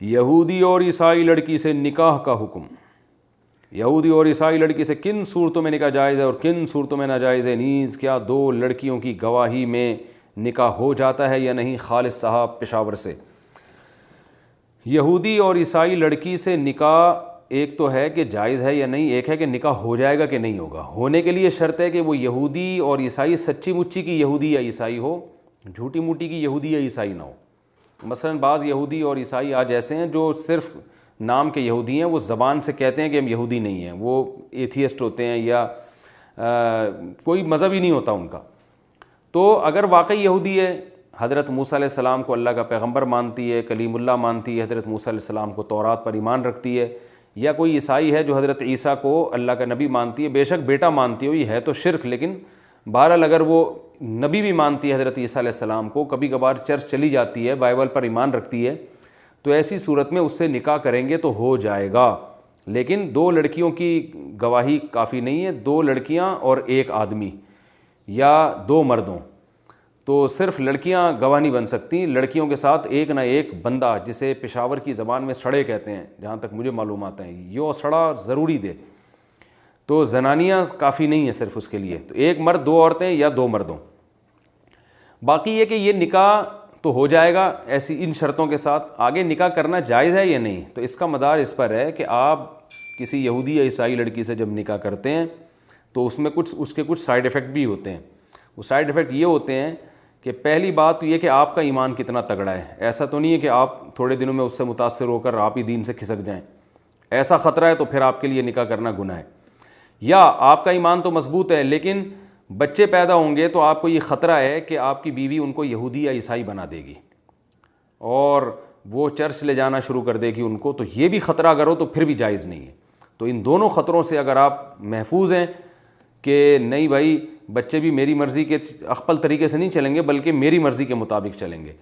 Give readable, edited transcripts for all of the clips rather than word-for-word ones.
یہودی اور عیسائی لڑکی سے نکاح کا حکم. یہودی اور عیسائی لڑکی سے کن صورتوں میں نکاح جائز ہے اور کن صورتوں میں ناجائز ہے؟ نیز کیا دو لڑکیوں کی گواہی میں نکاح ہو جاتا ہے یا نہیں؟ خالد صاحب پشاور سے. یہودی اور عیسائی لڑکی سے نکاح ایک تو ہے کہ جائز ہے یا نہیں، ایک ہے کہ نکاح ہو جائے گا کہ نہیں ہوگا. ہونے کے لیے شرط ہے کہ وہ یہودی اور عیسائی سچی مچی کی یہودی یا عیسائی ہو، جھوٹی موٹی کی یہودی یا عیسائی نہ ہو. مثلا بعض یہودی اور عیسائی آج ایسے ہیں جو صرف نام کے یہودی ہیں، وہ زبان سے کہتے ہیں کہ ہم یہودی نہیں ہیں، وہ ایتھیسٹ ہوتے ہیں یا کوئی مذہب ہی نہیں ہوتا ان کا. تو اگر واقعی یہودی ہے، حضرت موسیٰ علیہ السلام کو اللہ کا پیغمبر مانتی ہے، کلیم اللہ مانتی ہے، حضرت موسیٰ علیہ السلام کو تورات پر ایمان رکھتی ہے، یا کوئی عیسائی ہے جو حضرت عیسیٰ کو اللہ کا نبی مانتی ہے، بے شک بیٹا مانتی ہو، یہ ہے تو شرک، لیکن بہرحال اگر وہ نبی بھی مانتی ہے حضرت عیسیٰ علیہ السلام کو، کبھی کبھار چرچ چلی جاتی ہے، بائبل پر ایمان رکھتی ہے، تو ایسی صورت میں اس سے نکاح کریں گے تو ہو جائے گا. لیکن دو لڑکیوں کی گواہی کافی نہیں ہے، دو لڑکیاں اور ایک آدمی یا دو مردوں، تو صرف لڑکیاں گواہ نہیں بن سکتی، لڑکیوں کے ساتھ ایک نہ ایک بندہ، جسے پشاور کی زبان میں سڑے کہتے ہیں جہاں تک مجھے معلومات ہیں، یہ سڑا ضروری دے. تو زنانیاں کافی نہیں ہیں صرف اس کے لیے، تو ایک مرد دو عورتیں یا دو مردوں. باقی یہ کہ یہ نکاح تو ہو جائے گا ایسی ان شرطوں کے ساتھ. آگے نکاح کرنا جائز ہے یا نہیں، تو اس کا مدار اس پر ہے کہ آپ کسی یہودی یا عیسائی لڑکی سے جب نکاح کرتے ہیں تو اس میں اس کے کچھ سائیڈ ایفیکٹ بھی ہوتے ہیں. وہ سائیڈ ایفیکٹ یہ ہوتے ہیں کہ پہلی بات تو یہ کہ آپ کا ایمان کتنا تگڑا ہے. ایسا تو نہیں ہے کہ آپ تھوڑے دنوں میں اس سے متاثر ہو کر آپ ہی دین سے کھسک جائیں، ایسا خطرہ ہے تو پھر آپ کے لیے نکاح کرنا گناہ ہے. یا آپ کا ایمان تو مضبوط ہے لیکن بچے پیدا ہوں گے تو آپ کو یہ خطرہ ہے کہ آپ کی بیوی ان کو یہودی یا عیسائی بنا دے گی اور وہ چرچ لے جانا شروع کر دے گی ان کو، تو یہ بھی خطرہ اگر ہو تو پھر بھی جائز نہیں ہے. تو ان دونوں خطروں سے اگر آپ محفوظ ہیں کہ نہیں بھائی بچے بھی میری مرضی کے اخپل طریقے سے نہیں چلیں گے بلکہ میری مرضی کے مطابق چلیں گے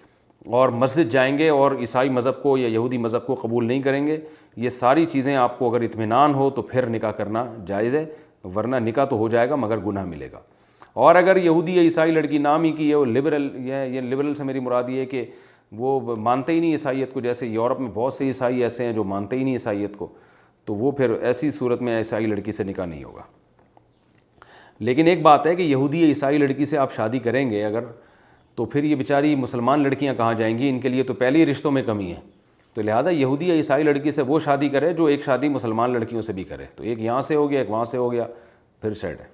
اور مسجد جائیں گے اور عیسائی مذہب کو یا یہودی مذہب کو قبول نہیں کریں گے، یہ ساری چیزیں آپ کو اگر اطمینان ہو تو پھر نکاح کرنا جائز ہے. ورنہ نکاح تو ہو جائے گا مگر گناہ ملے گا. اور اگر یہودی یا عیسائی لڑکی نام ہی کی ہے، وہ لبرل، یہ لبرل سے میری مراد یہ ہے کہ وہ مانتے ہی نہیں عیسائیت کو، جیسے یورپ میں بہت سے عیسائی ایسے ہیں جو مانتے ہی نہیں عیسائیت کو، تو وہ پھر ایسی صورت میں عیسائی لڑکی سے نکاح نہیں ہوگا. لیکن ایک بات ہے کہ یہودی یا عیسائی لڑکی سے آپ شادی کریں گے اگر، تو پھر یہ بیچاری مسلمان لڑکیاں کہاں جائیں گی؟ ان کے لیے تو پہلے ہی رشتوں میں کمی ہے. تو لہٰذا یہودی یا عیسائی لڑکی سے وہ شادی کرے جو ایک شادی مسلمان لڑکیوں سے بھی کرے. تو ایک یہاں سے ہو گیا ایک وہاں سے ہو گیا، پھر سیٹ ہے.